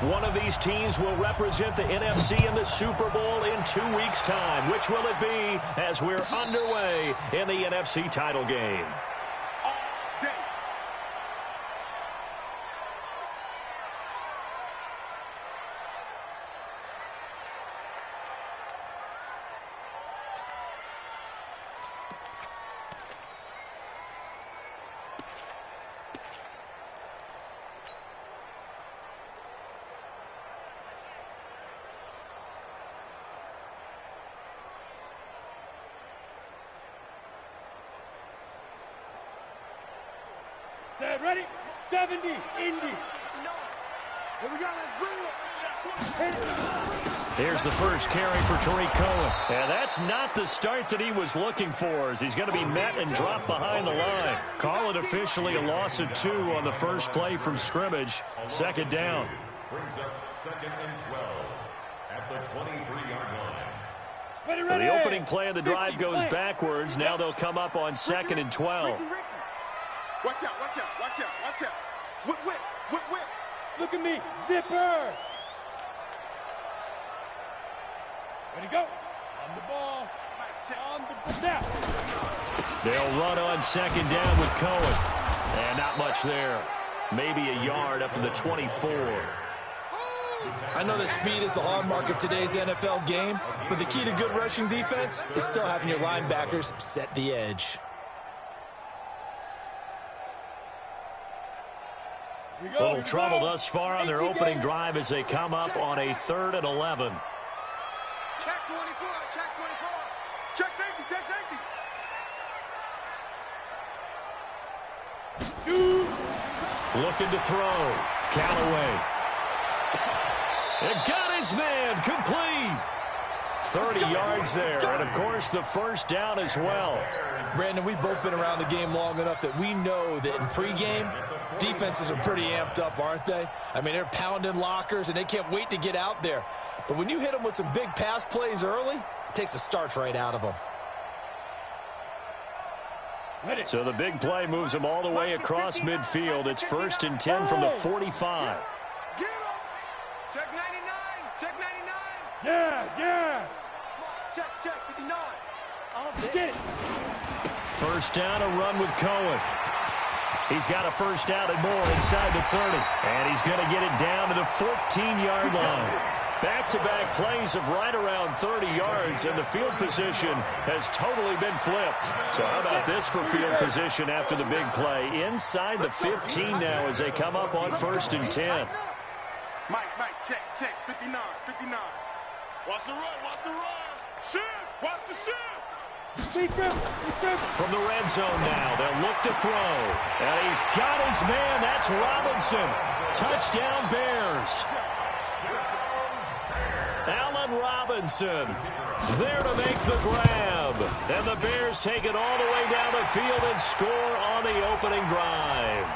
One of these teams will represent the NFC in the Super Bowl in 2 weeks' time. Which will it be as we're underway in the NFC title game? Set, ready? 70, Indy. Here we go, let's bring it. Here's the first carry for Tariq Cohen. And that's not the start that he was looking for, as he's going to be met and dropped behind the line. Call it officially a loss of 2 on the first play from scrimmage. Second down. Brings up 2nd and 12 at the 23-yard line. So the opening play of the drive goes backwards. Now they'll come up on 2nd and 12. Watch out, watch out, watch out, watch out. Whip, whip, whip, whip. Look at me, zipper. Ready, go. On the ball. On the snap. They'll run on 2nd down with Cohen. And not much there. Maybe a yard up to the 24. I know that speed is the hallmark of today's NFL game, but the key to good rushing defense is still having your linebackers set the edge. Little trouble thus far on their opening drive as they come up on a 3rd and 11. Check 24, check 24. Check safety, check safety. Shoot. Looking to throw. Callaway. And got his man complete. 30 yards there. And, of course, the first down as well. Brandon, we've both been around the game long enough that we know that in pregame, defenses are pretty amped up, aren't they? I mean, they're pounding lockers, and they can't wait to get out there. But when you hit them with some big pass plays early, it takes the starch right out of them. So the big play moves them all the way across midfield. It's 1st and 10 from the 45. Get him. Check 99. Check 99. Yes, yes. Check 59. Get it. First down, a run with Cohen. He's got a first down and more inside the 30. And he's going to get it down to the 14-yard line. Back-to-back plays of right around 30 yards, and the field position has totally been flipped. So how about this for field position after the big play? Inside the 15 now as they come up on 1st and 10. Mike, check, 59. Watch the run, watch the run. Shift, watch the shift. From the red zone now, they'll look to throw. And he's got his man. That's Robinson. Touchdown, Bears. Allen Robinson there to make the grab. And the Bears take it all the way down the field and score on the opening drive.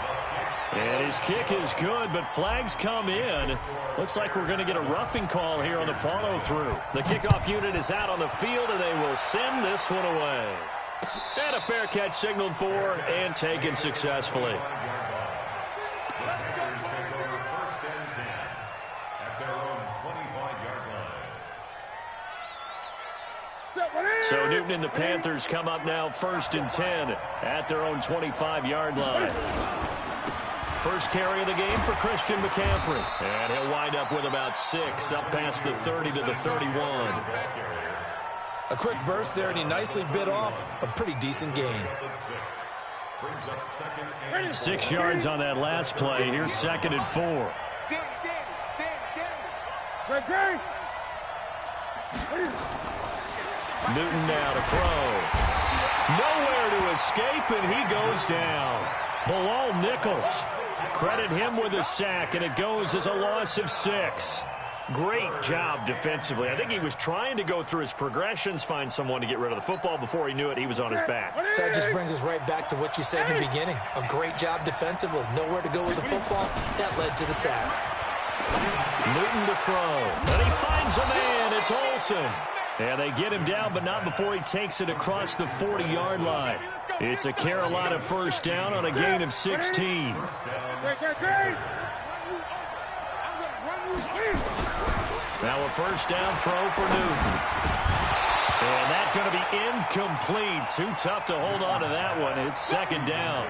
And his kick is good, but flags come in. Looks like we're going to get a roughing call here on the follow-through. The kickoff unit is out on the field, and they will send this one away. And a fair catch signaled for and taken successfully. So Newton and the Panthers come up now 1st and 10 at their own 25-yard line. First carry of the game for Christian McCaffrey. And he'll wind up with about 6 up past the 30 to the 31. A quick burst there, and he nicely bit off a pretty decent gain. 6 yards on that last play. Here's 2nd and 4. Newton now to throw. Nowhere to escape, and he goes down. Bilal Nichols. Credit him with a sack, and it goes as a loss of 6. Great job defensively. I think he was trying to go through his progressions, find someone to get rid of the football. Before he knew it, he was on his back. So that just brings us right back to what you said in the beginning. A great job defensively. Nowhere to go with the football. That led to the sack. Newton to throw. And he finds a man. It's Olsen. And they get him down, but not before he takes it across the 40-yard line. It's a Carolina first down on a gain of 16. Now a first down throw for Newton. And that's going to be incomplete. Too tough to hold on to that one. It's second down.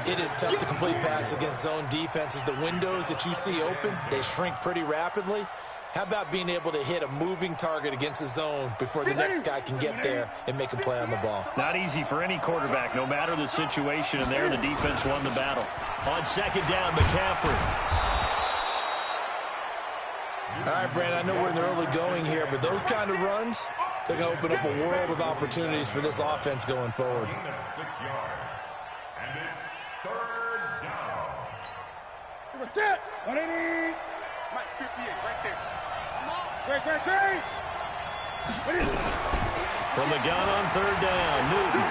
It is tough to complete passes against zone defenses. The windows that you see open, they shrink pretty rapidly. How about being able to hit a moving target against a zone before the next guy can get there and make a play on the ball? Not easy for any quarterback, no matter the situation. And there, the defense won the battle. On second down, McCaffrey. All right, Brandon, I know we're in the early going here, but those kind of runs, they're going to open up a world of opportunities for this offense going forward. 6 yards. And it's third down. Number 6. 180. Mike 58, right there. Great. From the gun on third down, Newton.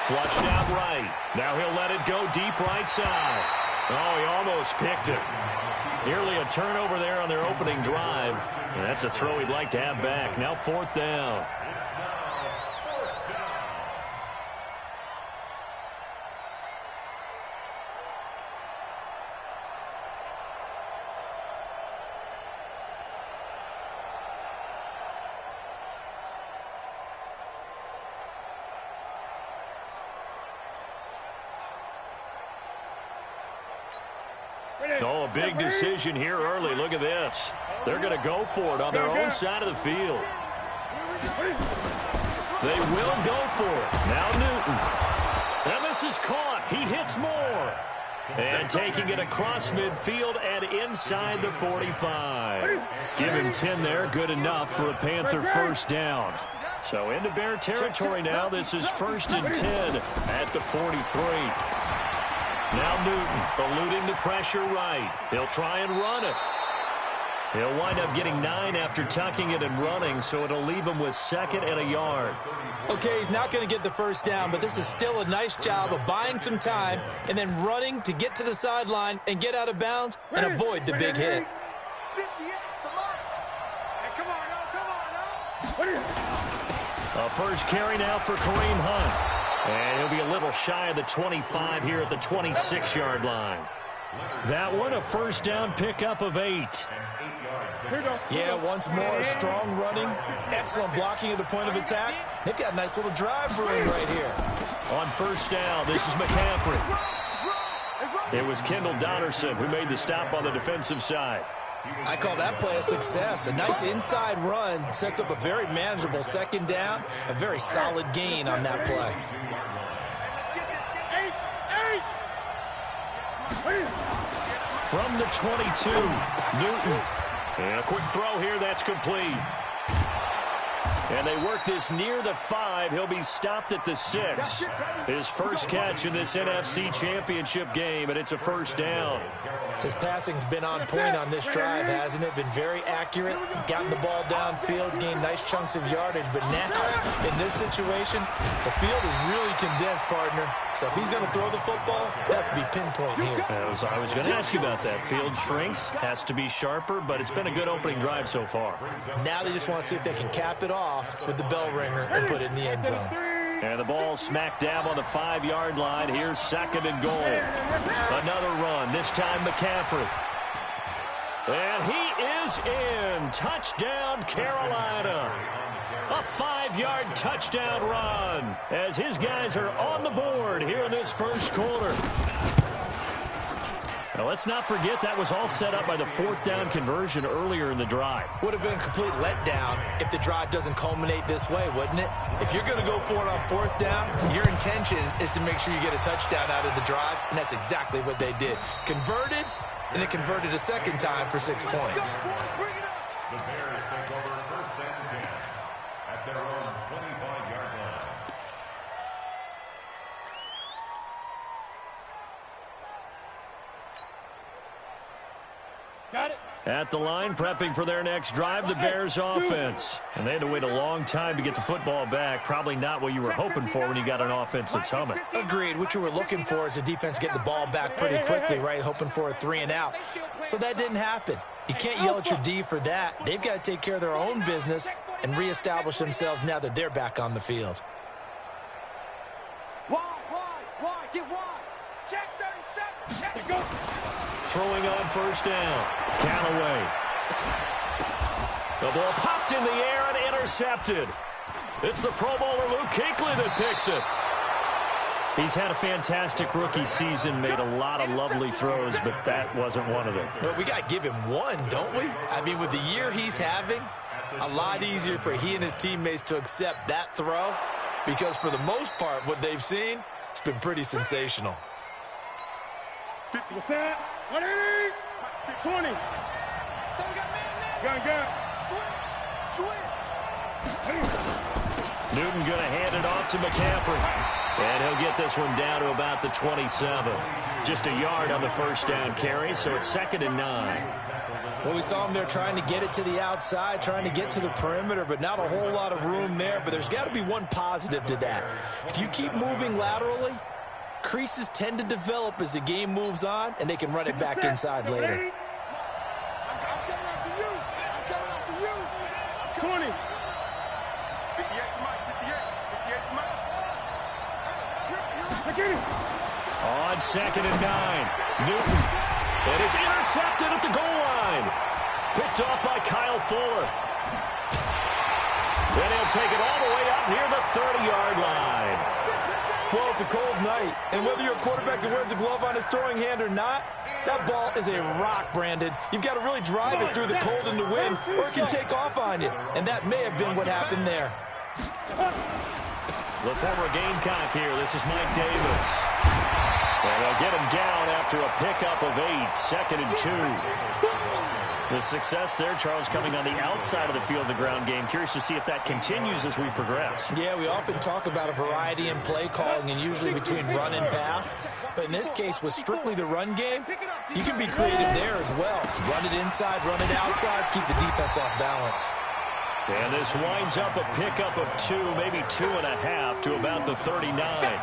Flushed out right. Now he'll let it go deep right side. Oh, he almost picked it. Nearly a turnover there on their opening drive. And that's a throw he'd like to have back. Now fourth down. Oh, a big decision here early. Look at this. They're going to go for it on their own side of the field. They will go for it. Now Newton. And this is caught. He hits more. And taking it across midfield and inside the 45. Give him 10 there. Good enough for a Panther first down. So into Bear territory now. This is 1st and 10 at the 43. Now Newton eluding the pressure right. He'll try and run it. He'll wind up getting 9 after tucking it and running, so it'll leave him with 2nd and a yard. Okay, he's not going to get the first down, but this is still a nice job of buying some time and then running to get to the sideline and get out of bounds and avoid the big hit. 58, come on. Hey, come on, now. A first carry now for Kareem Hunt. And he'll be a little shy of the 25 here at the 26-yard line. That one, a first down pickup of 8. Yeah, once more, strong running, excellent blocking at the point of attack. They've got a nice little drive brewing right here. On first down, this is McCaffrey. It was Kendall Donnerson who made the stop on the defensive side. I call that play a success. A nice inside run sets up a very manageable second down, a very solid gain on that play. From the 22, Newton. And a quick throw here, that's complete. And they work this near the 5. He'll be stopped at the 6. His first catch in this NFC Championship game, and it's a first down. His passing's been on point on this drive, hasn't it? Been very accurate, gotten the ball downfield, gained nice chunks of yardage. But now, in this situation, the field is really condensed, partner. So if he's going to throw the football, that could be pinpoint here. I was going to ask you about that. Field shrinks, has to be sharper, but it's been a good opening drive so far. Now they just want to see if they can cap it off with the bell ringer and put it in the end zone. And the ball smack dab on the 5-yard line. Here's 2nd and goal. Another run, this time McCaffrey. And he is in. Touchdown, Carolina. A 5-yard touchdown run as his guys are on the board here in this first quarter. Now, let's not forget that was all set up by the 4th down conversion earlier in the drive. Would have been a complete letdown if the drive doesn't culminate this way, wouldn't it? If you're going to go for it on 4th down, your intention is to make sure you get a touchdown out of the drive, and that's exactly what they did. Converted, and it converted a second time for 6 points. The Bears take over 1st and 10 at their own 25-yard line. Got it. At the line, prepping for their next drive, the Bears offense. And they had to wait a long time to get the football back. Probably not what you were hoping for when you got an offense that's humming. Agreed. What you were looking for is the defense get the ball back pretty quickly, right? Hoping for a 3 and out. So that didn't happen. You can't yell at your D for that. They've got to take care of their own business and reestablish themselves now that they're back on the field. Wide, get wide. Check 37. Check. Go. Throwing on first down, Callaway. The ball popped in the air and intercepted. It's the Pro Bowler Luke Kuechly that picks it. He's had a fantastic rookie season, made a lot of lovely throws, but that wasn't one of them. Well, we got to give him one, don't we? I mean, with the year he's having, a lot easier for he and his teammates to accept that throw because for the most part, what they've seen, it's been pretty sensational. 50%, 180, 20. Gun. Switch. Newton going to hand it off to McCaffrey. And he'll get this one down to about the 27. Just a yard on the first down carry, so it's 2nd and 9. Well, we saw him there trying to get it to the outside, trying to get to the perimeter, but not a whole lot of room there. But there's got to be one positive to that. If you keep moving laterally, creases tend to develop as the game moves on, and they can run it back inside later. I'm coming after you. 20. 58 miles. On 2nd and 9, Newton. It is intercepted at the goal line. Picked off by Kyle Fuller. Then he'll take it all the way up near the 30-yard line. Well, it's a cold night, and whether you're a quarterback that wears a glove on his throwing hand or not, that ball is a rock, Brandon. You've got to really drive it through the cold and the wind, or it can take off on you, and that may have been what happened there. The former Gamecock here. This is Mike Davis. And they'll get him down after a pickup of 8, 2nd and 2. The success there, Charles, coming on the outside of the field, the ground game. Curious to see if that continues as we progress. Yeah, we often talk about a variety in play calling and usually between run and pass. But in this case, with strictly the run game, you can be creative there as well. Run it inside, run it outside, keep the defense off balance. And this winds up a pickup of 2, maybe 2.5 to about the 39.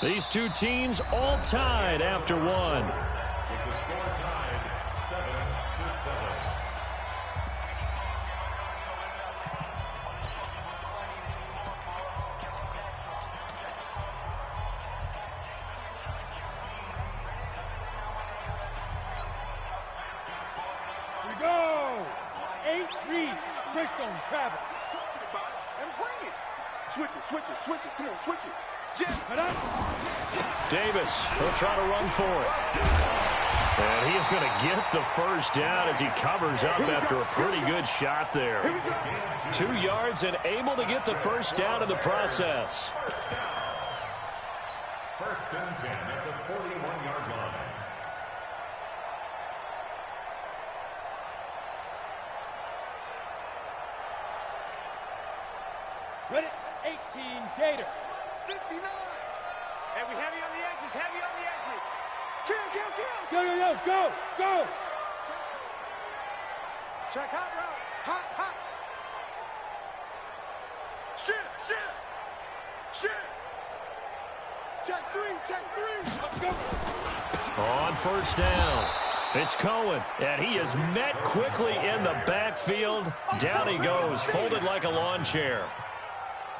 These two teams all tied after 1. With the score tied 7-7. We go. 8-3. Bristol Travis. And bring it. Switch it. Come on, switch it. Davis, he'll try to run for it. And he is going to get the first down as he covers up after a pretty good shot there. 2 yards and able to get the first down in the process. 1st and 10 at the 41-yard line. Ready? 18 Gator. 59. And we heavy on the edges. Kill. Go. Check hot route. Hot. Shit. Check three. Let's go. On first down, it's Cohen, and he is met quickly in the backfield. Down he goes, folded like a lawn chair.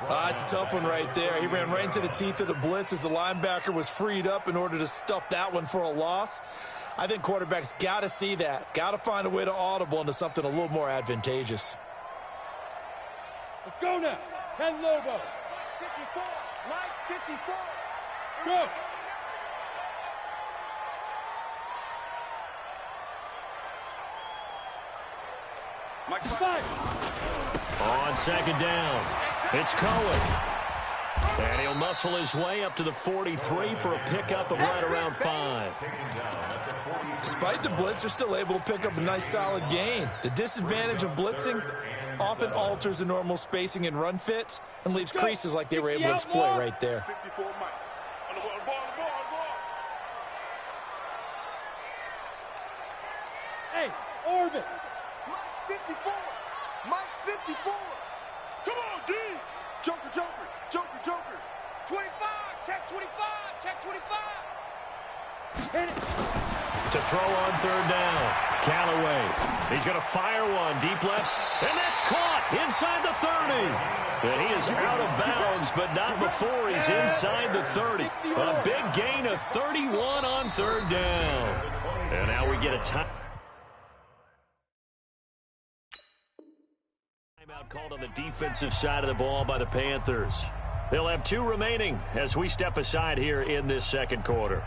It's a tough one right there. He ran right into the teeth of the blitz as the linebacker was freed up in order to stuff that one for a loss. I think quarterbacks got to see that. Got to find a way to audible into something a little more advantageous. Let's go now. 10 Lobo. 54. Mike 54. Go. Mike 5. On 2nd down, it's Cohen. And he'll muscle his way up to the 43 for a pickup of right around 5. Despite the blitz, they're still able to pick up a nice solid gain. The disadvantage of blitzing often alters the normal spacing and run fits and leaves creases like they were able to exploit right there. 54 Mike. On the ball. Hey, Orbit. Mike 54. Come on, D. Joker. 25. Check 25. Hit it. To throw on 3rd down, Callaway. He's going to fire one deep left, and that's caught inside the 30. And he is out of bounds, but not before he's inside the 30. A big gain of 31 on 3rd down. And now we get a time. called on the defensive side of the ball by the Panthers. They'll have 2 remaining as we step aside here in this second quarter.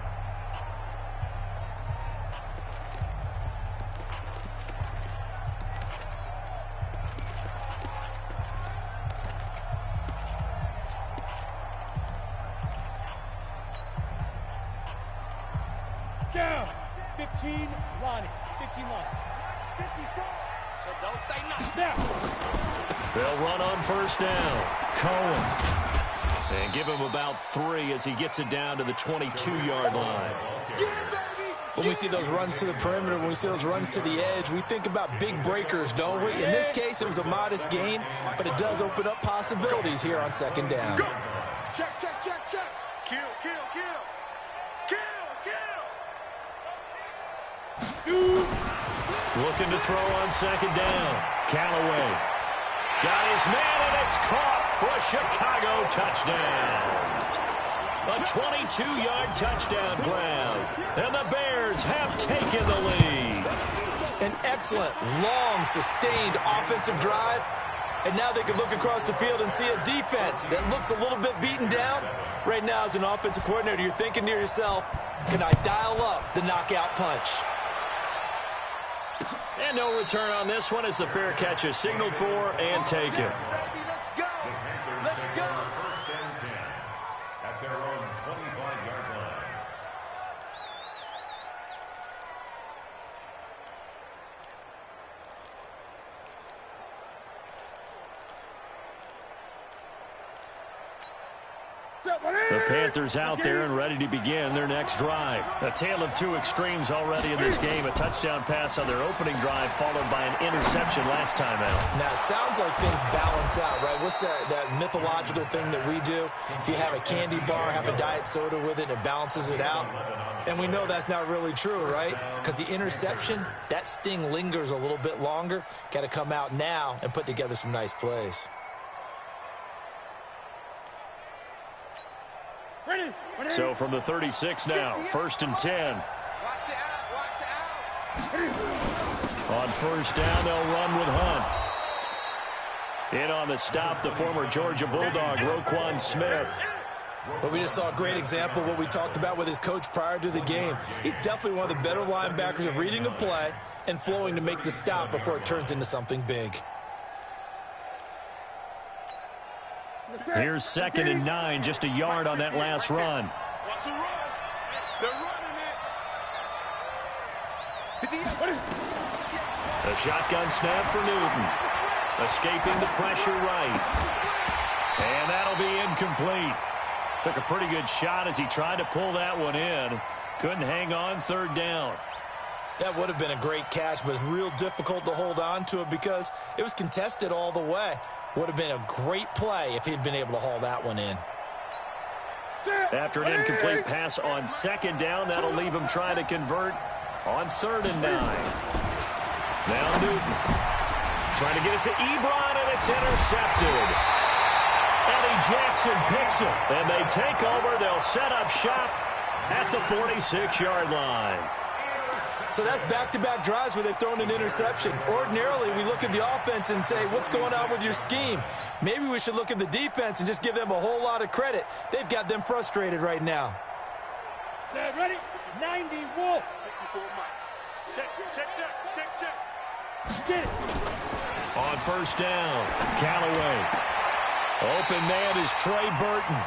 Down. 15, Lonnie. 15, Lonnie. 54. So don't say nothing. Now. They'll run on first down. Cohen. And give him about 3 as he gets it down to the 22-yard line. When we see those runs to the perimeter, when we see those runs to the edge, we think about big breakers, don't we? In this case, it was a modest gain, but it does open up possibilities here on second down. Go. Check, check, check, check. Kill, kill, kill. Kill, kill. Shoot. Looking to throw on second down. Callaway. Got his man, and it's caught for a Chicago touchdown. A 22-yard touchdown grab. And the Bears have taken the lead. An excellent, long, sustained offensive drive. And now they can look across the field and see a defense that looks a little bit beaten down. Right now, as an offensive coordinator, you're thinking to yourself, can I dial up the knockout punch? And no return on this one as the fair catch is signaled for and taken. The Panthers take over first and 10 at their own 25-yard line. The Panthers out there and ready to begin their next drive. A tale of 2 extremes already in this game. A touchdown pass on their opening drive followed by an interception last time out. Now, it sounds like things balance out, right? What's that mythological thing that we do? If you have a candy bar, have a diet soda with it, it balances it out. And we know that's not really true, right? Because the interception, that sting lingers a little bit longer. Got to come out now and put together some nice plays. So from the 36 now, first and 10. Watch the out, watch the out. On first down, they'll run with Hunt. In on the stop, the former Georgia Bulldog, Roquan Smith. But we just saw a great example of what we talked about with his coach prior to the game. He's definitely one of the better linebackers at reading a play and flowing to make the stop before it turns into something big. Here's second and 9, just a yard on that last run. Watch the run. They're running it. A shotgun snap for Newton. Escaping the pressure right. And that'll be incomplete. Took a pretty good shot as he tried to pull that one in. Couldn't hang on third down. That would have been a great catch, but it's real difficult to hold on to it because it was contested all the way. Would have been a great play if he'd been able to haul that one in. After an incomplete pass on second down, that'll leave him trying to convert on third and 9. Now Newton trying to get it to Ebron, and it's intercepted. Eddie Jackson picks it, and they take over. They'll set up shop at the 46-yard line. So that's back-to-back drives where they've thrown an interception. Ordinarily, we look at the offense and say, what's going on with your scheme? Maybe we should look at the defense and just give them a whole lot of credit. They've got them frustrated right now. Set, ready? 90 Wolf. 54 Mike. Check, check, check, check, check. Get it. On first down, Callaway. Open man is Trey Burton.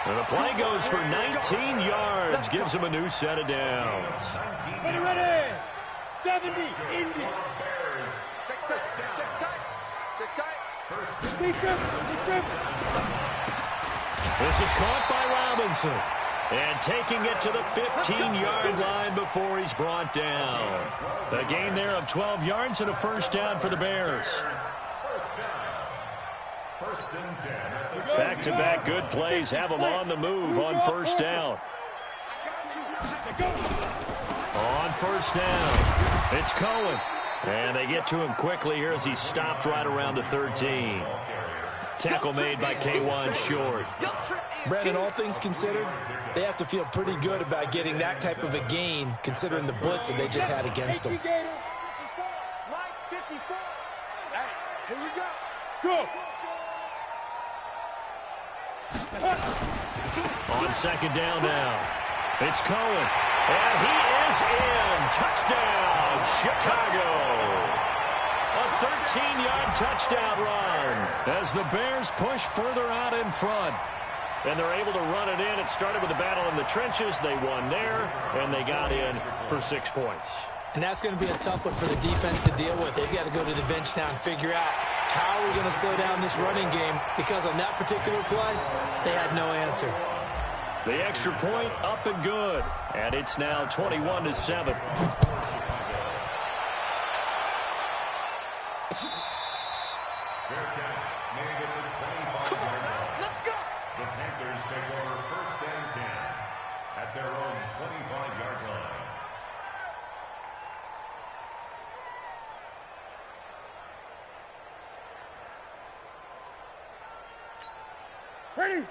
And the play goes for 19 yards. Gives him a new set of downs. Ready, ready. 70, Indy. Check tight, check tight, check tight. Big trip, big trip. This is caught by Robinson. And taking it to the 15-yard line before he's brought down. A gain there of 12 yards and a first down for the Bears. First and 10. Back-to-back good plays have them on the move on first down. On first down, it's Cohen. And they get to him quickly here as he's stopped right around the 13. Tackle made by K'Wan Short. Brandon, all things considered, they have to feel pretty good about getting that type of a gain considering the blitz that they just had against them. Hey, here we go. On second down now, it's Cohen. And he is in. Touchdown, Chicago. A 13-yard touchdown run as the Bears push further out in front. And they're able to run it in. It started with a battle in the trenches. They won there, and they got in for 6 points. And that's going to be a tough one for the defense to deal with. They've got to go to the bench now and figure out how we're going to slow down this running game, because on that particular play, they had no answer. The extra point up and good. And it's now 21-7.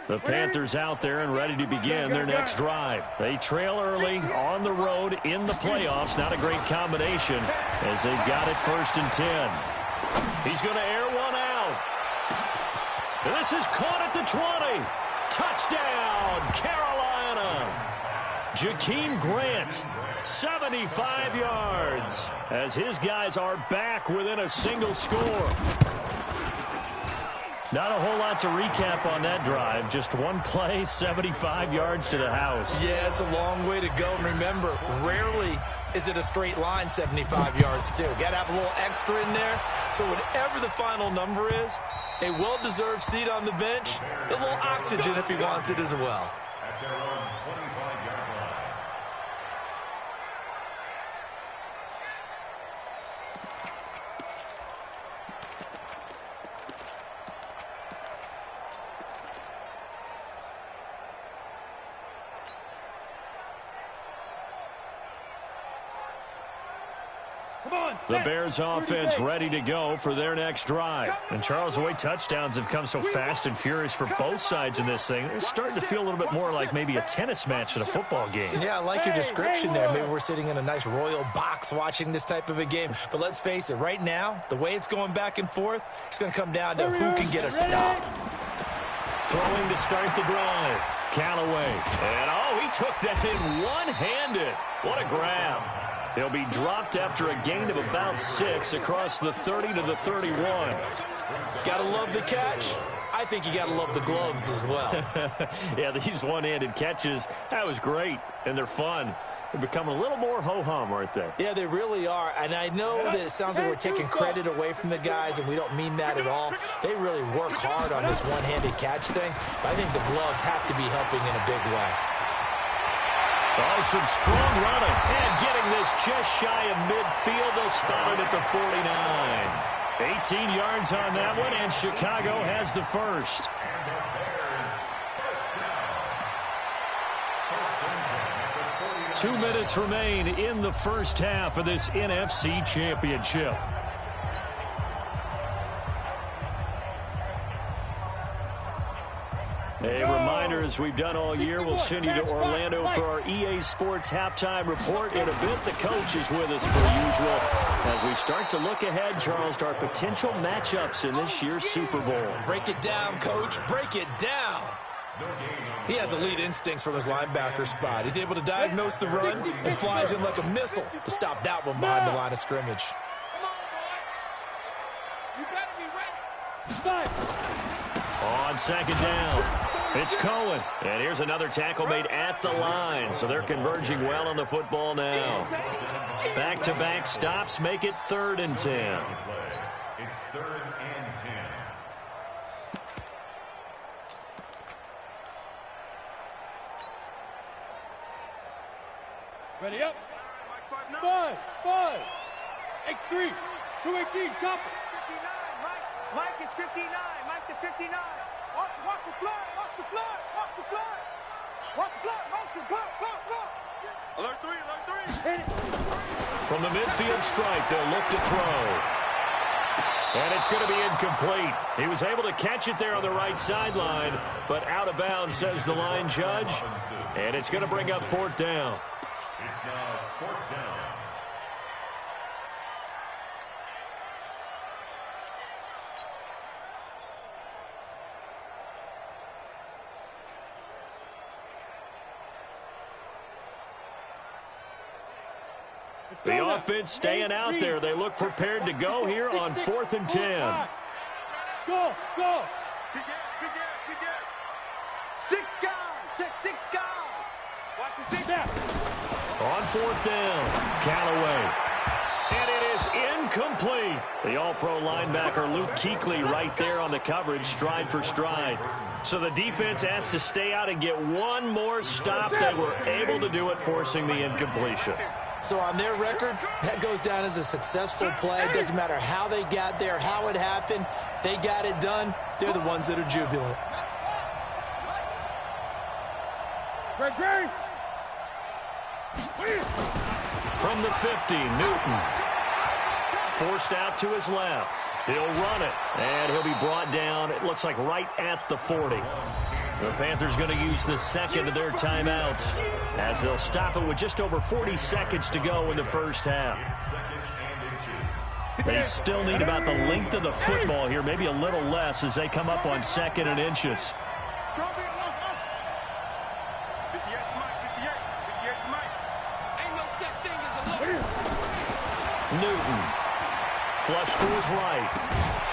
The Panthers out there and ready to begin their next drive. They trail early on the road in the playoffs. Not a great combination as they've got it 1st and 10. He's going to air one out. This is caught at the 20. Touchdown, Carolina. Jakeem Grant, 75 yards, as his guys are back within a single score. Not a whole lot to recap on that drive. Just one play, 75 yards to the house. Yeah, it's a long way to go. And remember, rarely is it a straight line 75 yards, too. Got to have a little extra in there. So whatever the final number is, a well-deserved seat on the bench, a little oxygen if he wants it as well. At their own 25-yard line. The Bears offense ready to go for their next drive. And Charles, the way touchdowns have come so fast and furious for both sides in this thing, it's starting to feel a little bit more like maybe a tennis match than a football game. Yeah, I like your description there. Maybe we're sitting in a nice royal box watching this type of a game. But let's face it, right now, the way it's going back and forth, it's going to come down to who can get a stop. Throwing to start the drive, Callaway. And, he took that in one-handed. What a grab. He'll be dropped after a gain of about 6 across the 30 to the 31. Gotta love the catch. I think you gotta love the gloves as well. Yeah, these one-handed catches, that was great, and they're fun. They're becoming a little more ho-hum, aren't they? Yeah, they really are. And I know that it sounds like we're taking credit away from the guys, and we don't mean that at all. They really work hard on this one-handed catch thing, but I think the gloves have to be helping in a big way. Oh, some strong running. And getting this just shy of midfield. They'll spot it at the 49. 18 yards on that one, and Chicago has the first. And the Bears 2 minutes remain in the first half of this NFC Championship. A reminder, as we've done all year, we'll send you to Orlando for our EA Sports halftime report. In a bit, the coach is with us per usual as we start to look ahead, Charles, to our potential matchups in this year's Super Bowl. Break it down, Coach. Break it down. He has elite instincts from his linebacker spot. He's able to diagnose the run and flies in like a missile to stop that one behind the line of scrimmage. You better be ready. On second down, it's Cohen. And here's another tackle made at the line. So they're converging well on the football now. Back-to-back stops make it 3rd and 10. It's 3rd and 10. Ready up. 5. X3. 218. Chopper. 59. Mike is 59. Mike to 59. Watch the flood. Watch the flood. Watch the flood. Watch the flood. Motion. Block. Alert 3. Hit it. From the midfield stripe, they'll look to throw. And it's going to be incomplete. He was able to catch it there on the right sideline, but out of bounds, says the line judge. And it's going to bring up 4th down. It's now 4th down. The offense staying out there. They look prepared to go here on 4th and 10. Go, go. 6 guys. Check 6 guys. Watch the 6 down. On 4th down, Callaway. And it is incomplete. The all-pro linebacker Luke Kuechly right there on the coverage, stride for stride. So the defense has to stay out and get one more stop. They were able to do it, forcing the incompletion. So on their record, that goes down as a successful play. It doesn't matter how they got there, how it happened. They got it done. They're the ones that are jubilant. Great. From the 50, Newton. Forced out to his left. He'll run it, and he'll be brought down, it looks like right at the 40. The Panthers going to use the second of their timeouts as they'll stop it with just over 40 seconds to go in the first half. They still need about the length of the football here, maybe a little less as they come up on 2nd and inches. Newton. Flush to his right.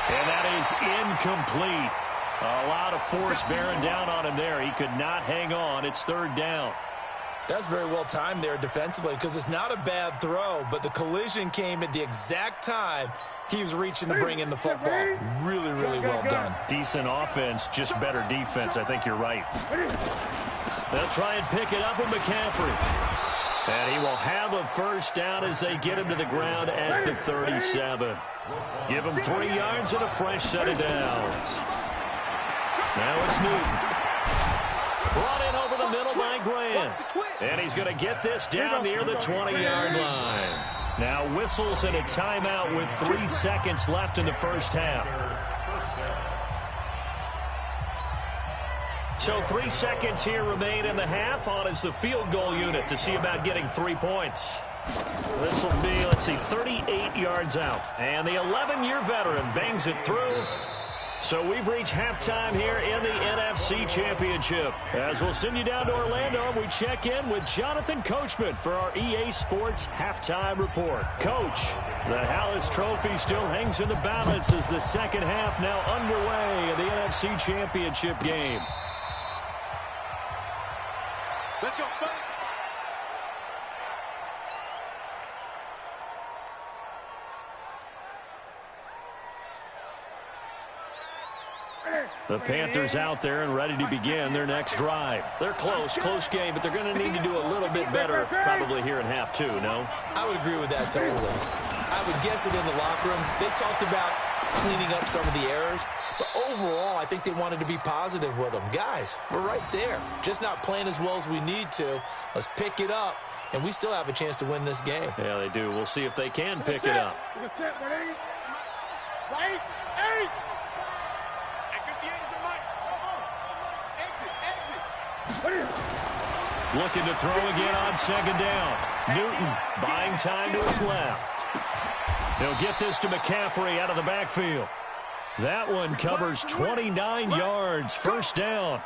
And that is incomplete. A lot of force bearing down on him there. He could not hang on. It's 3rd down. That's very well timed there defensively because it's not a bad throw, but the collision came at the exact time he was reaching to bring in the football. Really, really well done. Decent offense, just better defense. I think you're right. They'll try and pick it up with McCaffrey. And he will have a first down as they get him to the ground at the 37. Give him 3 yards and a fresh set of downs. Now it's Newton. Brought in over the middle by Grant. And he's going to get this down near the 20-yard line. Now whistles and a timeout with 3 seconds left in the first half. So 3 seconds here remain in the half. On is the field goal unit to see about getting 3 points. This will be, let's see, 38 yards out. And the 11-year veteran bangs it through. So we've reached halftime here in the NFC Championship. As we'll send you down to Orlando, we check in with Jonathan Coachman for our EA Sports Halftime Report. Coach, the Hallis Trophy still hangs in the balance as the second half now underway in the NFC Championship game. Let's go, folks. The Panthers out there and ready to begin their next drive. They're close game, but they're going to need to do a little bit better probably here in half 2, no? I would agree with that totally. I would guess it in the locker room. They talked about cleaning up some of the errors, but overall, I think they wanted to be positive with them. Guys, we're right there. Just not playing as well as we need to. Let's pick it up, and we still have a chance to win this game. Yeah, they do. We'll see if they can pick it up. Looking to throw again on second down. Newton buying time to his left. He'll get this to McCaffrey out of the backfield. That one covers 29 yards. First down.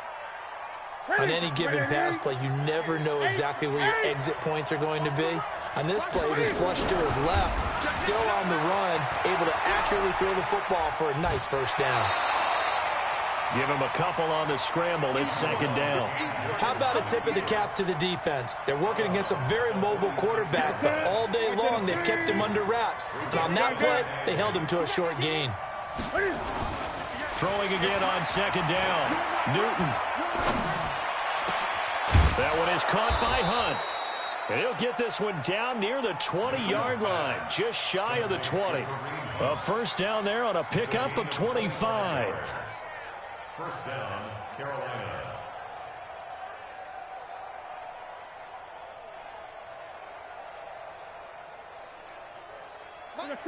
On any given pass play, you never know exactly where your exit points are going to be. On this play, he was flushed to his left, still on the run, able to accurately throw the football for a nice first down. Give him a couple on the scramble. It's second down. How about a tip of the cap to the defense? They're working against a very mobile quarterback, but all day long they've kept him under wraps. And on that play, they held him to a short gain. Throwing again on second down. Newton. That one is caught by Hunt. And he'll get this one down near the 20-yard line, just shy of the 20. A first down there on a pickup of 25. First down, Carolina.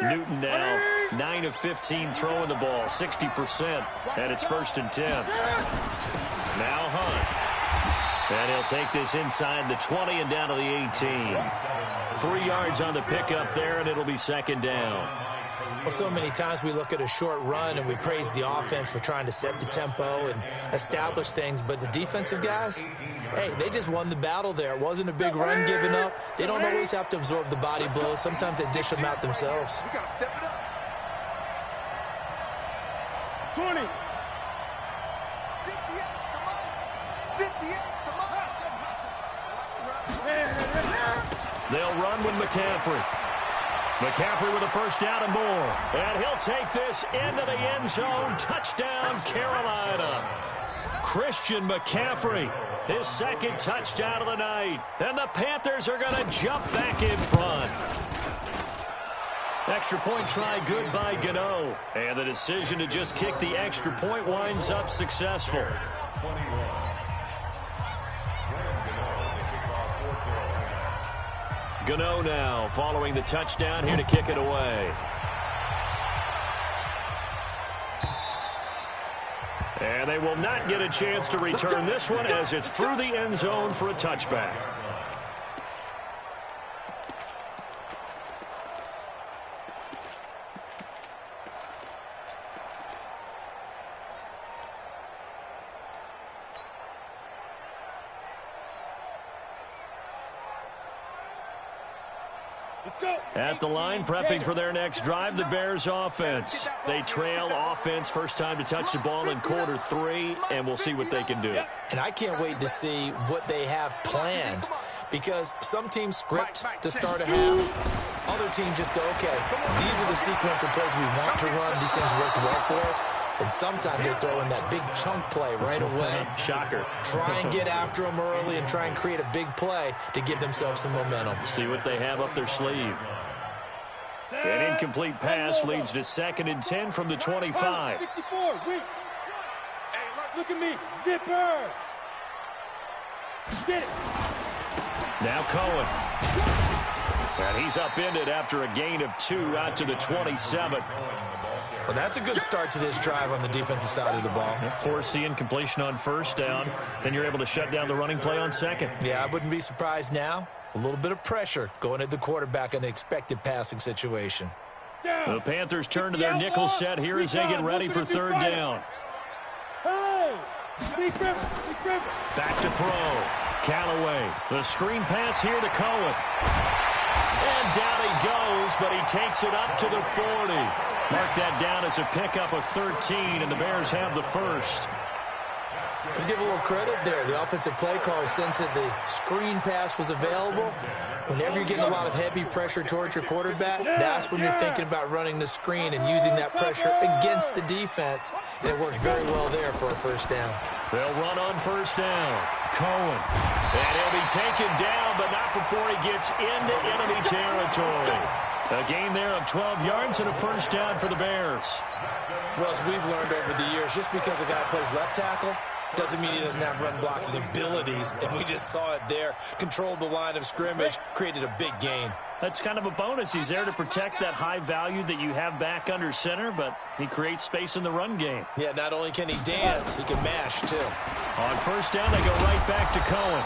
Newton now 9 of 15 throwing the ball, 60%, and it's first and 10. Now Hunt. And he'll take this inside the 20 and down to the 18. 3 yards on the pickup there, and it'll be second down. Well, so many times we look at a short run and we praise the offense for trying to set the tempo and establish things, but the defensive guys, hey, they just won the battle there. It wasn't a big run given up. They don't always have to absorb the body blows. Sometimes they dish them out themselves. You gotta step it up. 20. 58, come on. 58, come on. They'll run with McCaffrey. McCaffrey with a first down and more. And he'll take this into the end zone. Touchdown, Carolina. Christian McCaffrey, his second touchdown of the night. And the Panthers are going to jump back in front. Extra point try good by Gano. And the decision to just kick the extra point winds up successful. 21. Gano now following the touchdown here to kick it away. And they will not get a chance to return this one as it's through the end zone for a touchback. At the line, prepping for their next drive, the Bears offense. They trail offense, first time to touch the ball in quarter 3, and we'll see what they can do. And I can't wait to see what they have planned, because some teams script to start a half. Other teams just go, okay, these are the sequence of plays we want to run. These things worked well for us. And sometimes they throw in that big chunk play right away. Shocker. Try and get after them early and try and create a big play to give themselves some momentum. See what they have up their sleeve. An incomplete pass leads to 2nd and 10 from the 25. 64, wait. Hey, look at me. Zipper. Get it. Now Cohen. And he's upended after a gain of 2 out to the 27. Well, that's a good start to this drive on the defensive side of the ball. Forcing incompletion on first down. Then you're able to shut down the running play on second. Yeah, I wouldn't be surprised now. A little bit of pressure going at the quarterback in the expected passing situation. The Panthers turn to their nickel set here as they get ready for third down. Back to throw. Callaway. The screen pass here to Cohen. And down he goes, but he takes it up to the 40. Mark that down as a pickup of 13, and the Bears have the first. Let's give a little credit there. The offensive play call, since that the screen pass was available, whenever you're getting a lot of heavy pressure towards your quarterback, that's when you're thinking about running the screen and using that pressure against the defense. And it worked very well there for a first down. They'll run on first down. Cohen. And he'll be taken down, but not before he gets into enemy territory. A gain there of 12 yards and a first down for the Bears. Well, as we've learned over the years, just because a guy plays left tackle doesn't mean he doesn't have run blocking abilities, and we just saw it there. Controlled the line of scrimmage, created a big gain. That's kind of a bonus. He's there to protect that high value that you have back under center, but he creates space in the run game. Yeah, not only can he dance, he can mash, too. On first down, they go right back to Cohen.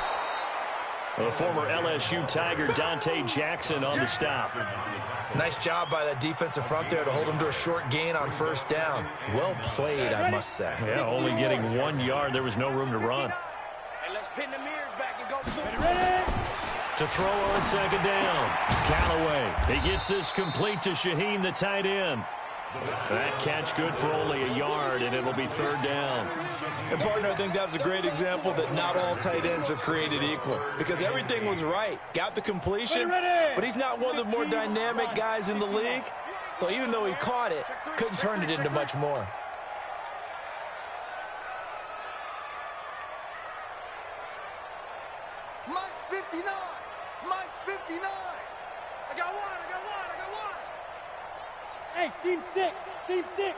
The former LSU Tiger Dante Jackson on the stop. Nice job by that defensive front there to hold him to a short gain on first down. Well played, I must say. Yeah, only getting 1 yard. There was no room to run. Hey, let's pin the mirrors back and go. Ready? To throw on second down. Callaway. He gets this complete to Shaheen, the tight end. That catch good for only a yard, and it'll be third down. And, partner, I think that was a great example that not all tight ends are created equal, because everything was right. Got the completion, but he's not one of the more dynamic guys in the league. So even though he caught it, couldn't turn it into much more. Mike's 59. Mike's 59. I got one. Hey, seam 6. Seam 6.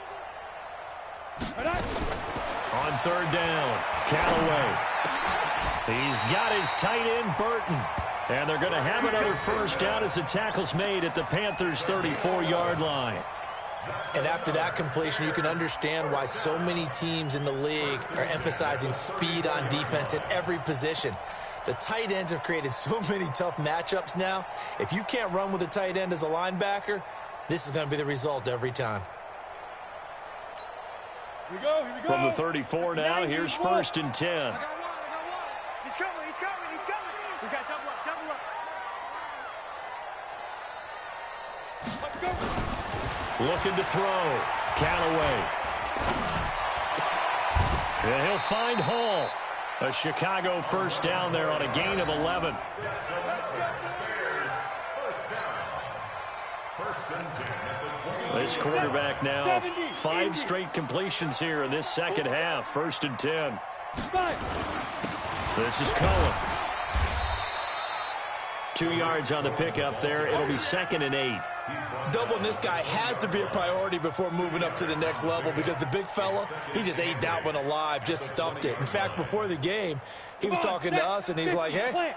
On third down, Callaway. He's got his tight end, Burton. And they're going to have another first down as the tackle's made at the Panthers' 34-yard line. And after that completion, you can understand why so many teams in the league are emphasizing speed on defense at every position. The tight ends have created so many tough matchups now. If you can't run with a tight end as a linebacker, this is going to be the result every time. Here we go. From the 34 now, here's 1st and 10. I got one. He's coming. We got double up. Let's go. Looking to throw. Callaway. And he'll find Hall. A Chicago 1st down there on a gain of 11. This quarterback now 5 straight completions here in this second half. 1st and 10. This is Cohen. 2 yards on the pickup there. It'll be 2nd and 8. Doubling this guy has to be a priority before moving up to the next level because the big fella, he just ate that one alive, just stuffed it. In fact, before the game, he was talking to us, and he's like, hey,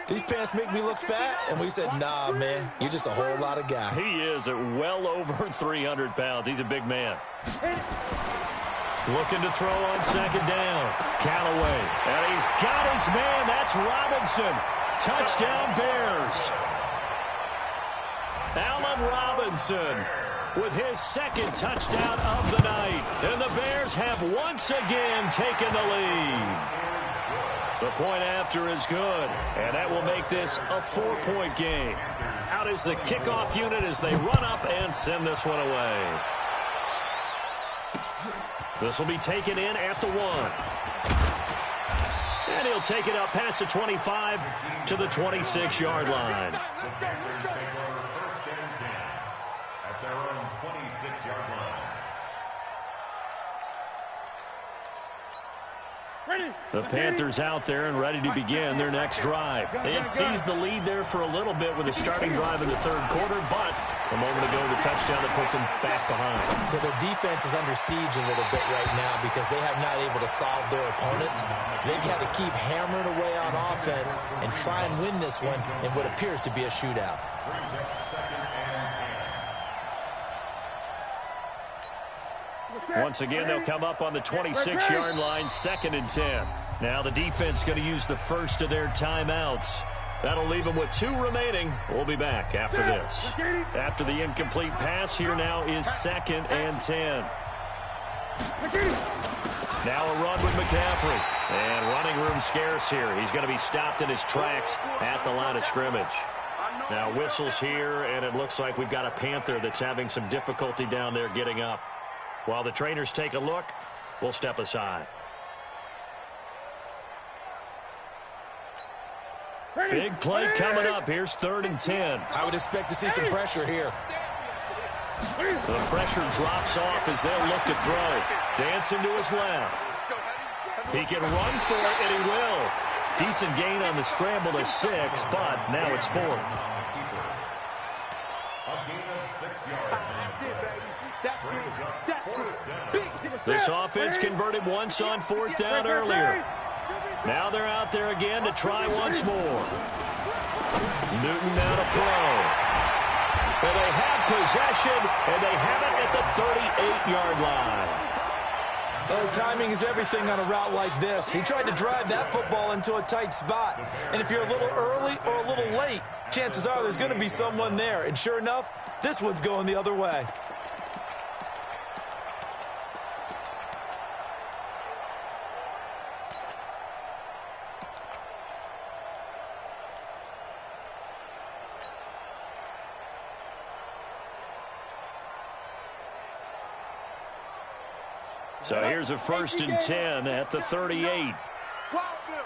these pants make me look fat. And we said, nah, man, you're just a whole lot of guy. He is at well over 300 pounds. He's a big man. Looking to throw on 2nd down. Callaway. And he's got his man. That's Robinson. Touchdown, Bears. Allen Robinson with his 2nd touchdown of the night. And the Bears have once again taken the lead. The point after is good, and that will make this a 4-point game. Out is the kickoff unit as they run up and send this one away. This will be taken in at the 1. And he'll take it up past the 25 to the 26-yard line. The Bears take over 1st and 10 at their own 26-yard line. The Panthers out there and ready to begin their next drive. They had seized the lead there for a little bit with a starting drive in the 3rd quarter, but a moment ago the touchdown that puts them back behind. So their defense is under siege a little bit right now because they have not able to solve their opponents. So they've had to keep hammering away on offense and try and win this one in what appears to be a shootout. Once again, they'll come up on the 26-yard line, 2nd and 10. Now the defense going to use the 1st of their timeouts. That'll leave them with 2 remaining. We'll be back after this. After the incomplete pass, here now is 2nd and 10. Now a run with McCaffrey. And running room scarce here. He's going to be stopped in his tracks at the line of scrimmage. Now whistles here, and it looks like we've got a Panther that's having some difficulty down there getting up. While the trainers take a look, we'll step aside. Big play coming up. Here's 3rd and 10. I would expect to see some pressure here. The pressure drops off as they'll look to throw. Dancing to his left. He can run for it, and he will. Decent gain on the scramble to 6, but now it's 4th. A gain of 6 yards. This offense converted once on 4th down earlier. Now they're out there again to try once more. Newton now to throw. Well, they have possession, and they have it at the 38-yard line. Well, timing is everything on a route like this. He tried to drive that football into a tight spot. And if you're a little early or a little late, chances are there's going to be someone there. And sure enough, this one's going the other way. So here's a 1st and 10 at the 38. Wild Bill.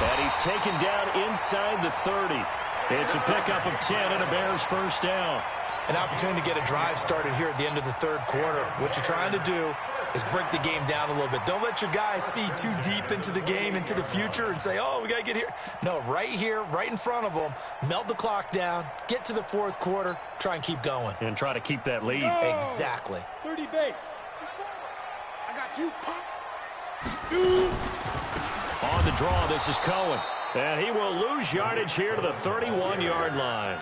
And he's taken down inside the 30. It's a pickup of 10 and a Bears 1st down. An opportunity to get a drive started here at the end of the 3rd quarter. What you're trying to do is break the game down a little bit. Don't let your guys see too deep into the game, into the future, and say, oh, we got to get here. No, right here, right in front of them, melt the clock down, get to the 4th quarter, try and keep going. And try to keep that lead. No. Exactly. 30 base. I got you, pop. On the draw, this is Cohen. And he will lose yardage here to the 31-yard line.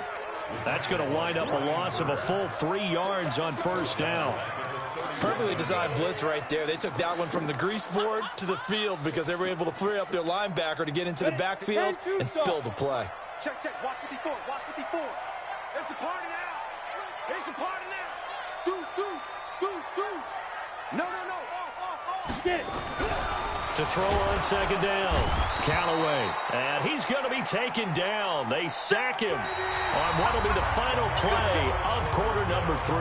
That's going to wind up a loss of a full 3 yards on 1st down. Perfectly designed blitz right there. They took that one from the grease board to the field because they were able to free up their linebacker to get into the backfield and spill the play. Check, check. Watch 54. Watch 54. There's a party now. There's a party now. Deuce, deuce, deuce, deuce. No, no, no. Off. Get it. To throw on second down. Callaway. And he's going to be taken down. They sack him on what will be the final play of quarter number 3.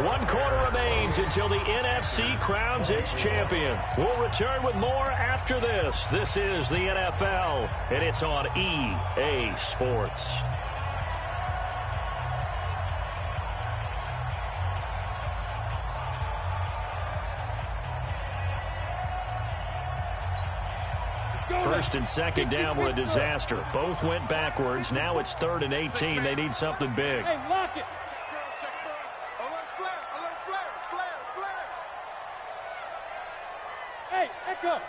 1 quarter remains until the NFC crowns its champion. We'll return with more after this. This is the NFL, and it's on EA Sports. First and second down were a disaster. Both went backwards. Now it's 3rd and 18. They need something big. Hey, lock it. Check first. Alert flare. Alert flare. Flare. Hey, Echo.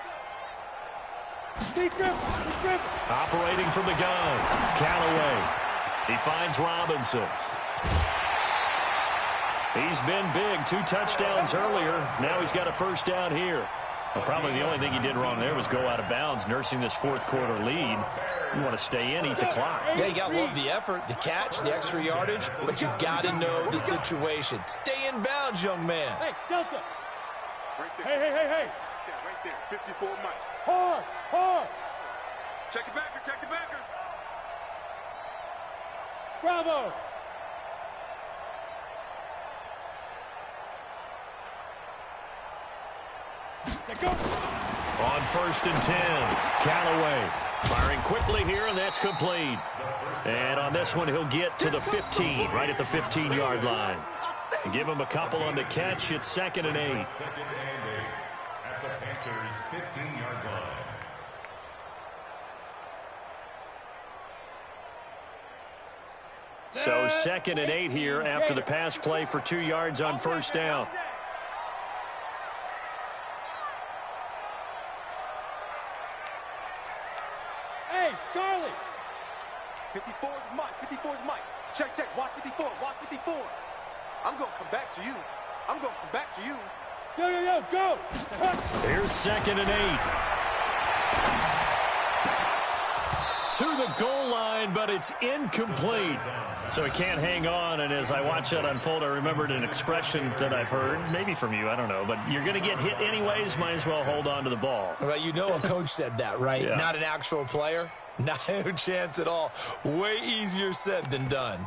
Deep grip. Operating from the gun. Callaway. He finds Robinson. He's been big. 2 touchdowns earlier. Now he's got a first down here. Well, probably the only thing he did wrong there was go out of bounds, nursing this 4th quarter lead. You want to stay in, eat the clock. Yeah, you got to love the effort, the catch, the extra yardage, but you got to know the situation. Stay in bounds, young man. Hey, Delta. Right there. Hey. Right there. 54 Mike. Hard. Check the backer. Bravo. Go. On 1st and 10, Callaway firing quickly here, and that's complete. And on this one, he'll get to the 15, right at the 15-yard line. Give him a couple on the catch. It's 2nd and 8. 2nd and 8 at the Panthers' 15-yard line. So 2nd and 8 here after the pass play for 2 yards on first down. Hey, Charlie. 54 is Mike. Check. Watch 54. I'm going to come back to you. Go. Here's 2nd and 8. To the goal line, but it's incomplete. So he can't hang on, and as I watch that unfold, I remembered an expression that I've heard, maybe from you, I don't know, but you're going to get hit anyways, might as well hold on to the ball. Well, you know a coach said that, right? Yeah. Not an actual player. No chance at all. Way easier said than done.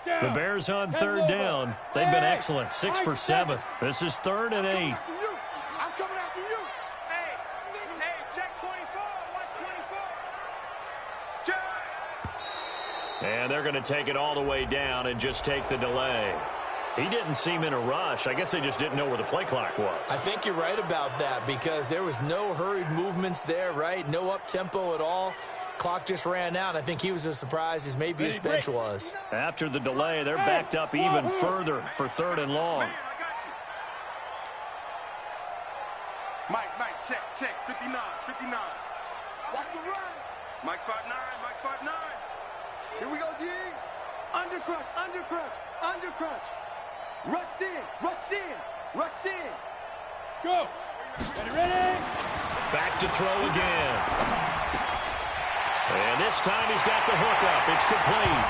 The Bears on 3rd down. They've been excellent. 6 for 7. This is 3rd and 8. I'm coming after you. Hey, check 24. Watch 24. Check. And they're going to take it all the way down and just take the delay. He didn't seem in a rush. I guess they just didn't know where the play clock was. I think you're right about that because there was no hurried movements there, right? No up-tempo at all. Clock just ran out. I think he was as surprised as maybe his bench was. After the delay, they're backed up even further for 3rd and long. Man, I got you. Mike, check. 59. Watch the run. Mike 5'9". Here we go, G. Undercrunch. Rush in. Go. Ready? Back to throw again. And this time he's got the hook up. It's complete.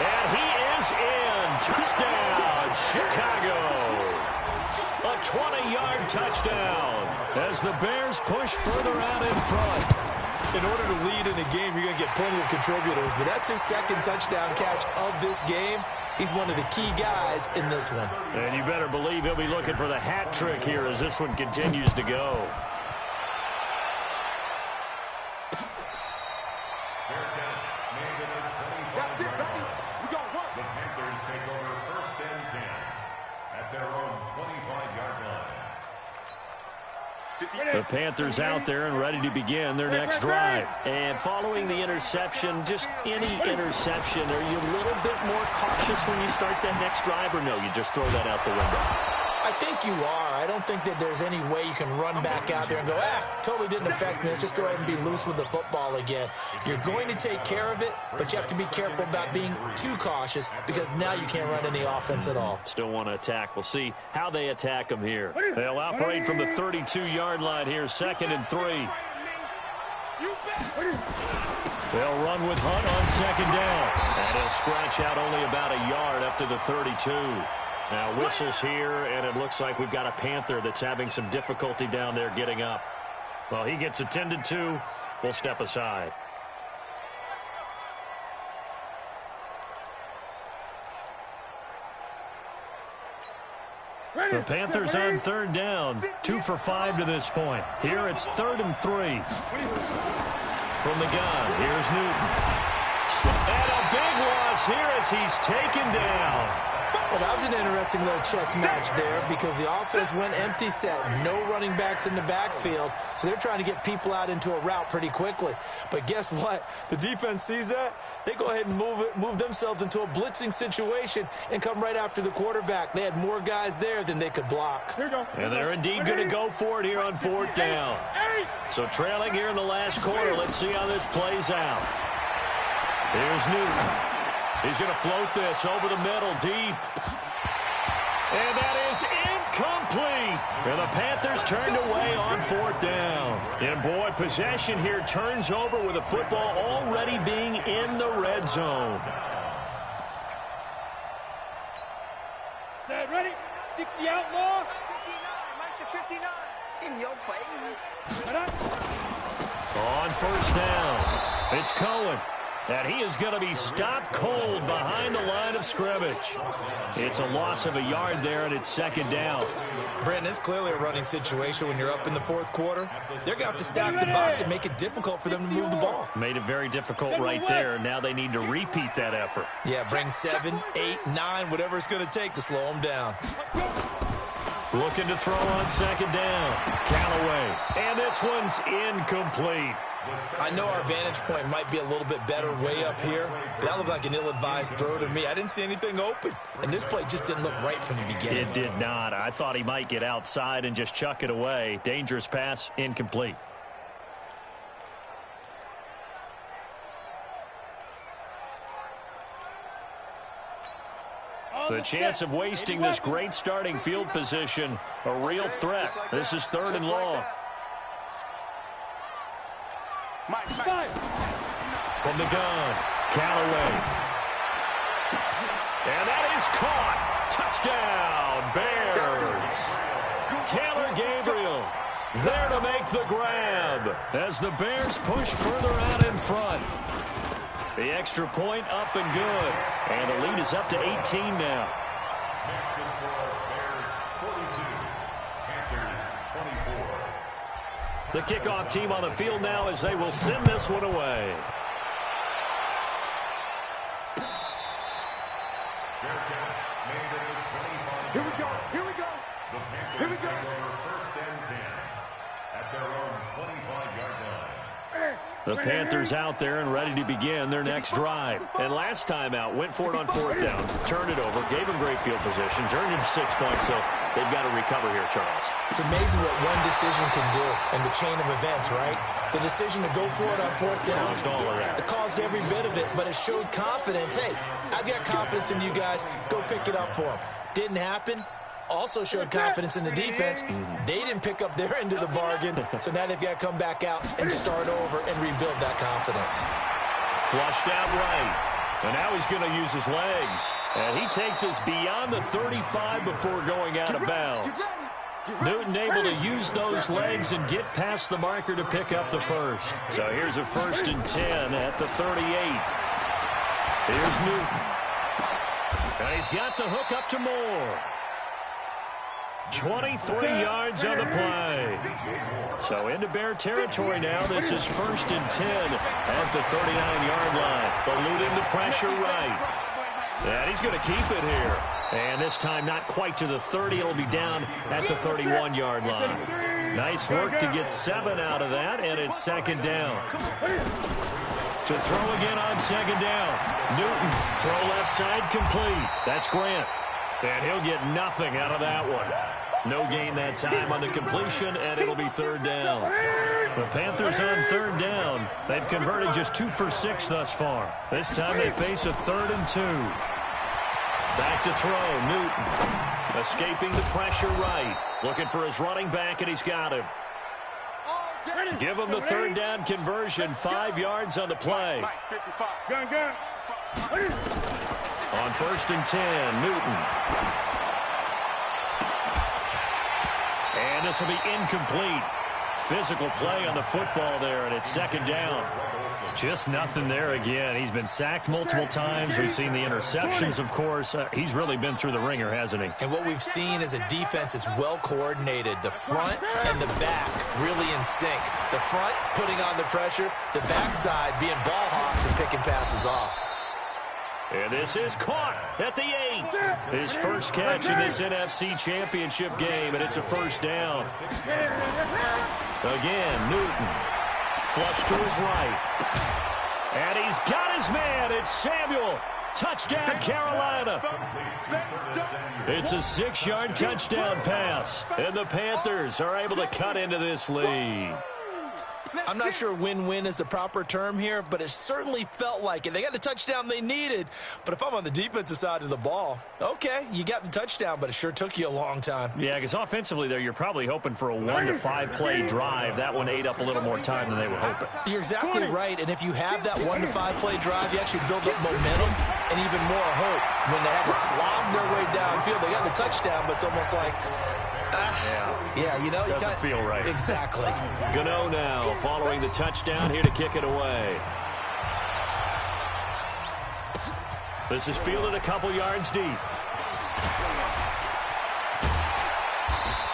And he is in. Touchdown, Chicago. A 20-yard touchdown as the Bears push further out in front. In order to lead in a game, you're going to get plenty of contributors, but that's his 2nd touchdown catch of this game. He's one of the key guys in this one. And you better believe he'll be looking for the hat trick here as this one continues to go. The Panthers take over 1st and 10 at their own 25-yard line. The Panthers out there and ready to begin their next drive. And following the interception, just any interception, are you a little bit more cautious when you start that next drive, or no, you just throw that out the window? I I think you are. I don't think that there's any way you can run back out there and go, totally didn't affect me. Let's just go ahead and be loose with the football again. You're going to take care of it, but you have to be careful about being too cautious because now you can't run any offense at all. Still want to attack. We'll see how they attack them here. They'll operate from the 32-yard line here, 2nd and 3. They'll run with Hunt on 2nd down. And he'll scratch out only about a yard up to the 32. Now whistles here, and it looks like we've got a Panther that's having some difficulty down there getting up. Well, he gets attended to. We'll step aside. The Panthers on 3rd down. 2 for 5 to this point. Here it's 3rd and 3. From the gun, here's Newton. And a big loss here as he's taken down. Well, that was an interesting little chess match there because the offense went empty set. No running backs in the backfield, so they're trying to get people out into a route pretty quickly. But guess what? The defense sees that. They go ahead and move themselves into a blitzing situation and come right after the quarterback. They had more guys there than they could block. And they're indeed going to go for it here on 4th down. So trailing here in the last quarter. Let's see how this plays out. Here's Newton. He's going to float this over the middle, deep. And that is incomplete. And the Panthers turned away on 4th down. And, boy, possession here turns over with the football already being in the red zone. Set, ready? 60 outlaw. 59, Mike the 59. In your face. On 1st down, it's Cohen. And he is going to be stopped cold behind the line of scrimmage. It's a loss of a yard there, and it's 2nd down. Brandon, it's clearly a running situation when you're up in the 4th quarter. They're going to have to stack the box and make it difficult for them to move the ball. Made it very difficult right there. Now they need to repeat that effort. Yeah, bring 7, 8, 9, whatever it's going to take to slow them down. Looking to throw on 2nd down. Callaway. And this one's incomplete. I know our vantage point might be a little bit better way up here, but that looked like an ill-advised throw to me. I didn't see anything open, and this play just didn't look right from the beginning. It did not. I thought he might get outside and just chuck it away. Dangerous pass, incomplete. The chance of wasting this great starting field position, a real threat. This is 3rd and long. From the gun, Callaway. And that is caught. Touchdown, Bears. Taylor Gabriel there to make the grab as the Bears push further out in front. The extra point up and good. And the lead is up to 18 now. Next is for Bears 42, Panthers 24. The kickoff team on the field now as they will send this one away. Here we go. Here we go. The Panthers take over 1st and 10 at their own 25-yard line. The Panthers out there and ready to begin their next drive. And last time out, went for it on 4th down, turned it over, gave them great field position, turned it to 6 points, so they've got to recover here, Charles. It's amazing what one decision can do in the chain of events, right? The decision to go for it on 4th down, Caused all of that. it caused every bit of it, but it showed confidence. Hey, I've got confidence in you guys. Go pick it up for them. Didn't happen. Also showed confidence in the defense. They didn't pick up their end of the bargain, so now they've got to come back out and start over and rebuild that confidence. Flushed out right. And now he's going to use his legs. And he takes us beyond the 35 before going out of bounds. Newton able to use those legs and get past the marker to pick up the first. So here's a 1st and 10 at the 38. Here's Newton. And he's got the hook up to Moore. 23 yards on the play. So into Bear territory now. This is 1st and 10 at the 39-yard line. Eluding the pressure right. And he's going to keep it here. And this time not quite to the 30. It'll be down at the 31-yard line. Nice work to get 7 out of that, and it's 2nd down. To throw again on 2nd down. Newton, throw left side complete. That's Grant. And he'll get nothing out of that one. No gain that time on the completion, and it'll be third down. The Panthers on third down. They've converted just 2 for 6 thus far. This time they face a 3rd and 2. Back to throw, Newton. Escaping the pressure right. Looking for his running back, and he's got him. Give him the third down conversion. 5 yards on the play. On 1st and 10, Newton. And this will be incomplete. Physical play on the football there, and it's 2nd down. Just nothing there again. He's been sacked multiple times. We've seen the interceptions, of course. He's really been through the ringer, hasn't he? And what we've seen is a defense that's well coordinated. The front and the back really in sync. The front putting on the pressure, the backside being ball hawks and picking passes off. And this is caught at the 8. His first catch in this NFC Championship game, and it's a 1st down. Again, Newton. Flush to his right. And he's got his man. It's Samuel. Touchdown, Carolina. It's a 6-yard touchdown pass. And the Panthers are able to cut into this lead. I'm not sure win-win is the proper term here, but it certainly felt like it. They got the touchdown they needed, but if I'm on the defensive side of the ball, okay, you got the touchdown, but it sure took you a long time. Yeah, because offensively there, you're probably hoping for a 1 to 5 play drive. That one ate up a little more time than they were hoping. You're exactly right, and if you have that 1 to 5 play drive, you actually build up momentum and even more hope. When they have to slog their way downfield, they got the touchdown, but it's almost like, yeah, you know, doesn't feel right. Exactly. Gano now following the touchdown, here to kick it away. This is fielded a couple yards deep.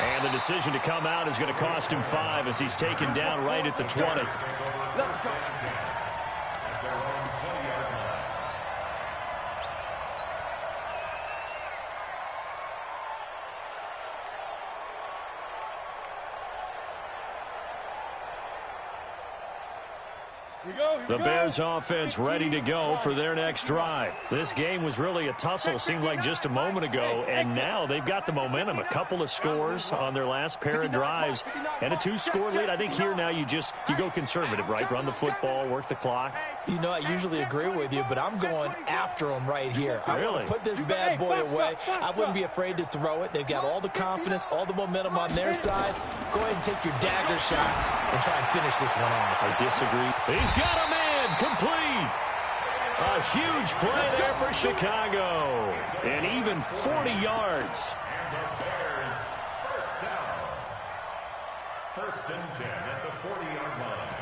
And the decision to come out is going to cost him 5 as he's taken down right at the 20. The Bears offense ready to go for their next drive. This game was really a tussle, seemed like just a moment ago, and now they've got the momentum. A couple of scores on their last pair of drives and a 2-score lead. I think here now you go conservative, right? Run the football, work the clock. You know, I usually agree with you, but I'm going after them right here. I want to put this bad boy away. I wouldn't be afraid to throw it. They've got all the confidence, all the momentum on their side. Go ahead and take your dagger shots and try and finish this one off. I disagree. He's got a man. Complete. A huge play there for Chicago. And even 40 yards. And the Bears, 1st down. 1st and 10 at the 40-yard line.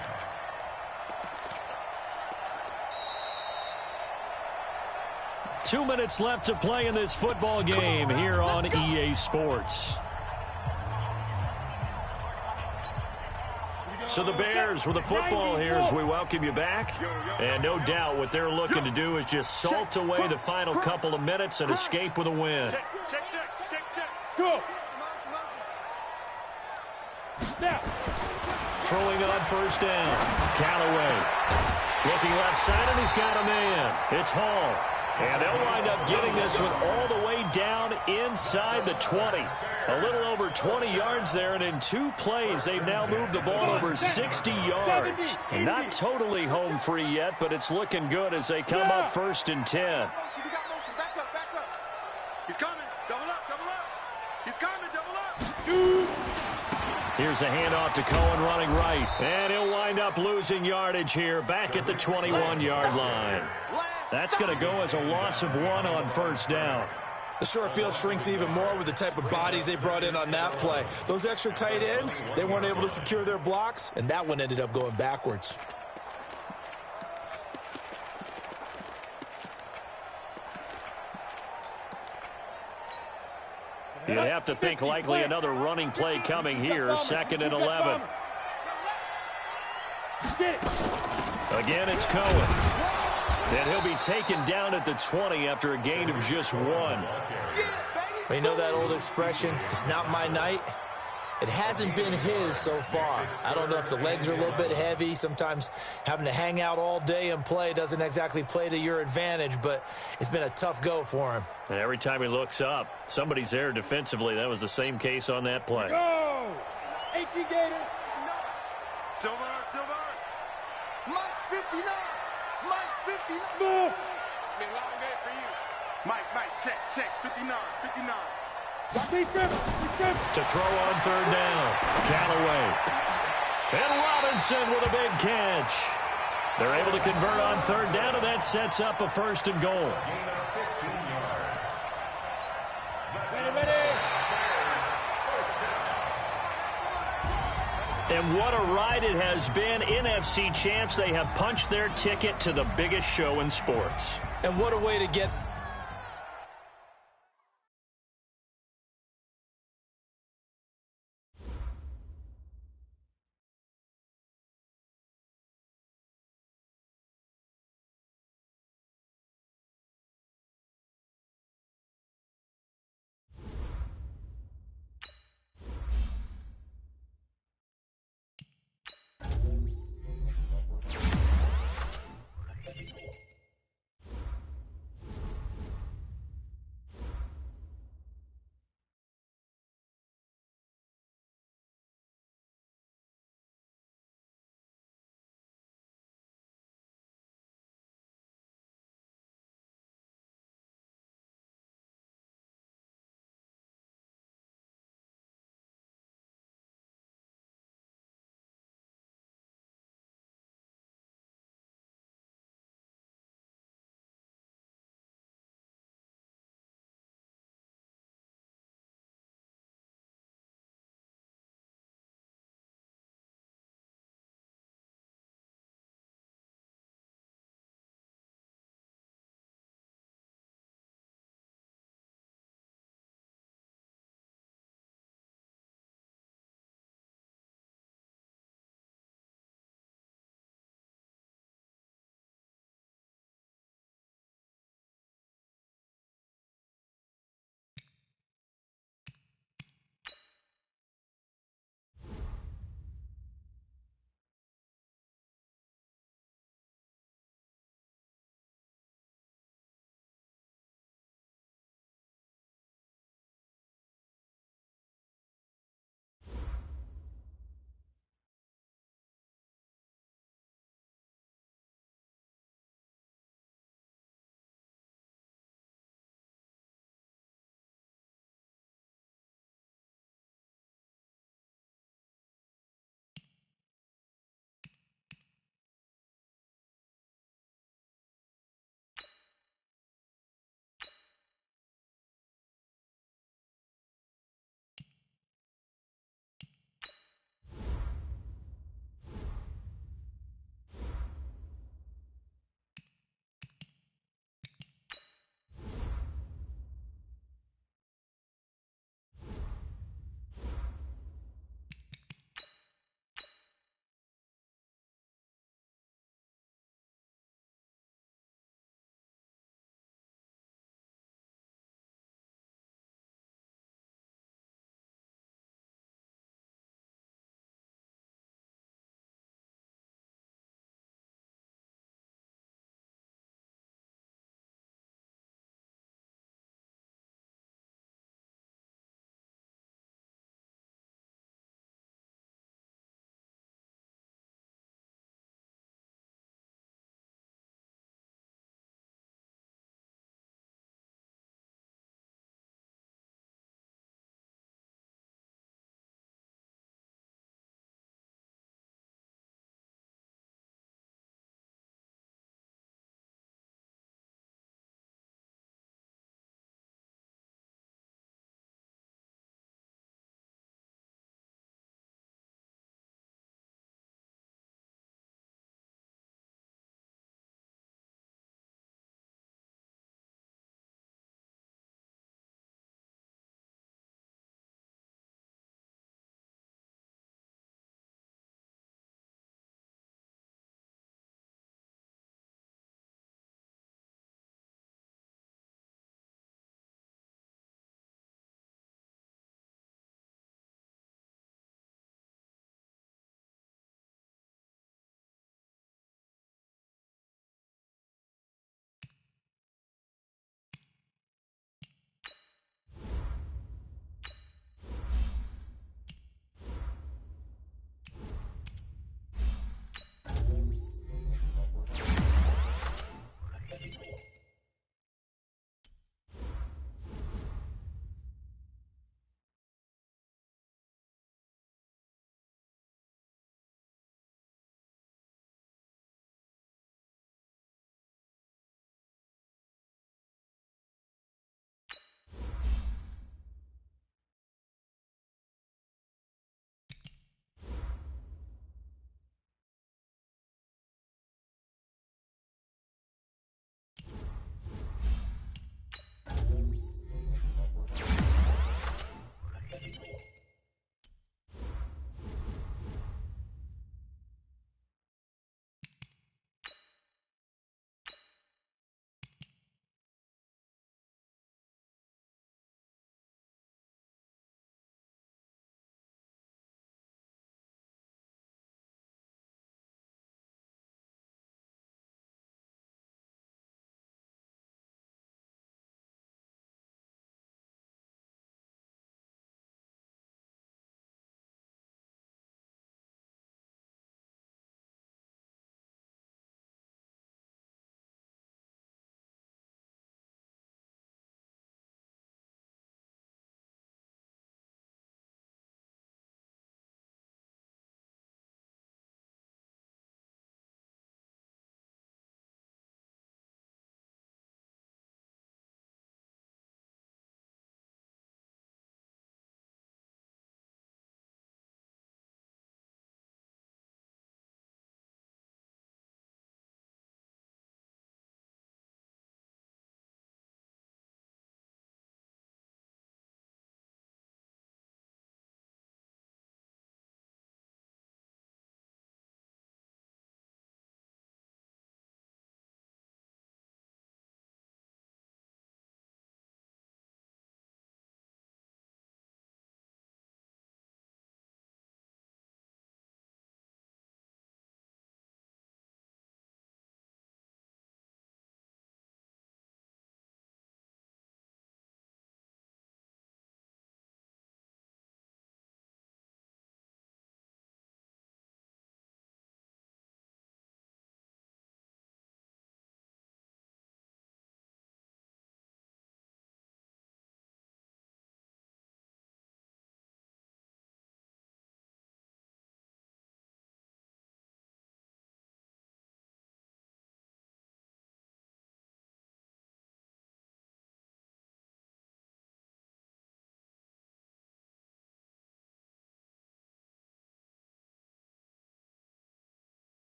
Two minutes left to play in this football game here on EA Sports. So the Bears with the football here as we welcome you back. And no doubt what they're looking to do is just salt away the final couple of minutes and escape with a win. Go. Throwing on 1st down. Callaway. Looking left side, and he's got a man. It's Hall. And they'll wind up getting this one all the way down inside the 20. A little over 20 yards there, and in 2 plays, they've now moved the ball over 60 yards. And not totally home free yet, but it's looking good as they come up 1st and 10. Back up. He's coming. Double up. He's coming. Double up. Here's a handoff to Cohen running right. And he'll wind up losing yardage here back at the 21-yard line. That's going to go as a loss of 1 on 1st down. The short field shrinks even more with the type of bodies they brought in on that play. Those extra tight ends, they weren't able to secure their blocks, and that one ended up going backwards. You'd have to think likely another running play coming here. 2nd and 11. Again, it's Cohen. And he'll be taken down at the 20 after a gain of just 1. You know that old expression, it's not my night? It hasn't been his so far. I don't know if the legs are a little bit heavy. Sometimes having to hang out all day and play doesn't exactly play to your advantage, but it's been a tough go for him. And every time he looks up, somebody's there defensively. That was the same case on that play. Go! 18 Gator. Silver. Mike's 59. Mike's 59. Smooth. Been a long day for you. Mike, check. 59. To throw on third down. Callaway. And Robinson with a big catch. They're able to convert on third down, and that sets up a 1st and goal. And what a ride it has been. NFC champs, they have punched their ticket to the biggest show in sports. And what a way to get